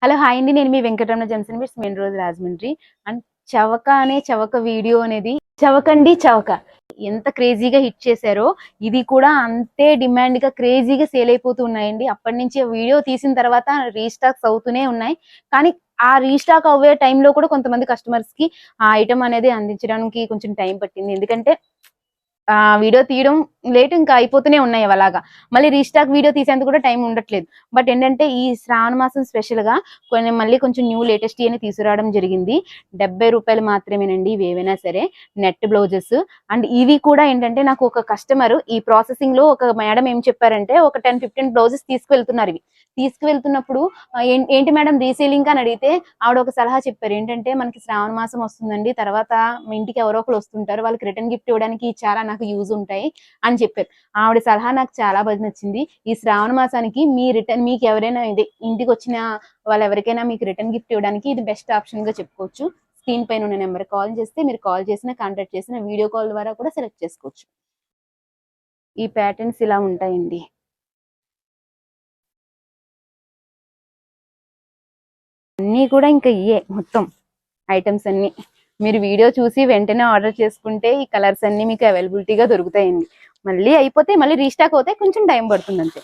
Hello hi అండి, నేను మీ Venkataramana junction bits main road Rajahmundry. And చవక వీడియో అనేది చవక ఎంత క్రేజీగా హిట్ చేశారో ఇది కూడా అంతే డిమాండ్ గా క్రేజీగా సేల్ అయిపోతూ ఉన్నాయండి. అప్పటి నుంచి వీడియో తీసిన తర్వాత రీస్టాక్స్ అవుతూనే ఉన్నాయి. కానీ ఆ రీస్టాక్ అవ్వే టైంలో కూడా కొంతమంది కస్టమర్స్ కి ఆ ఐటమ్ అనేది అందించడానికి కొంచెం టైం పట్టింది. ఎందుకంటే వీడియో తీయడం లేట్, ఇంకా అయిపోతూనే ఉన్నాయి అలాగా. మళ్ళీ రీస్టాక్ వీడియో తీసేందుకు కూడా టైం ఉండట్లేదు. బట్ ఏంటంటే ఈ శ్రావణ మాసం స్పెషల్ గా మళ్ళీ కొంచెం న్యూ లేటెస్ట్ అని తీసుకురావడం జరిగింది. 70 రూపాయలు మాత్రమేనండి ఇవి ఏవైనా సరే, నెట్ బ్లౌజెస్. అండ్ ఇవి కూడా ఏంటంటే నాకు ఒక కస్టమర్ ఈ ప్రాసెసింగ్ లో ఒక మేడం ఏం చెప్పారంటే ఒక 10-15 బ్లౌజెస్ తీసుకువెళ్తున్నారు. ఇవి తీసుకువెళ్తున్నప్పుడు ఏంటి మేడం రీసేలింగ్ అని అడిగితే ఆవిడ ఒక సలహా చెప్పారు. ఏంటంటే మనకి శ్రావణ మాసం వస్తుందండి, తర్వాత మీ ఇంటికి ఎవరో ఒకరు వస్తుంటారు, వాళ్ళకి రిటర్న్ గిఫ్ట్ ఇవ్వడానికి చాలా నాకు యూజ్ ఉంటాయి అని చెప్పారు. ఆవిడ సలహా నాకు చాలా బాగా నచ్చింది. ఈ శ్రావణ మాసానికి మీకు ఎవరైనా ఇంటికి వచ్చిన వాళ్ళు ఎవరికైనా మీకు రిటర్న్ గిఫ్ట్ ఇవ్వడానికి ఇది బెస్ట్ ఆప్షన్ గా చెప్పుకోవచ్చు. స్క్రీన్ పైన ఉన్న నెంబర్ కాల్ చేస్తే మీరు కాల్ చేసిన, కాంటాక్ట్ చేసిన, వీడియో కాల్ ద్వారా కూడా సెలెక్ట్ చేసుకోవచ్చు. ఈ ప్యాటర్న్స్ ఇలా ఉంటాయండి. అన్నీ కూడా ఇంకా ఇయే మొత్తం ఐటమ్స్ అన్ని మీరు వీడియో చూసి వెంటనే ఆర్డర్ చేసుకుంటే ఈ కలర్స్ అన్ని మీకు అవైలబిలిటీగా దొరుకుతాయండి. మళ్ళీ అయిపోతే మళ్ళీ రీస్టాక్ అవుతే కొంచెం టైం పడుతుంది అంతే.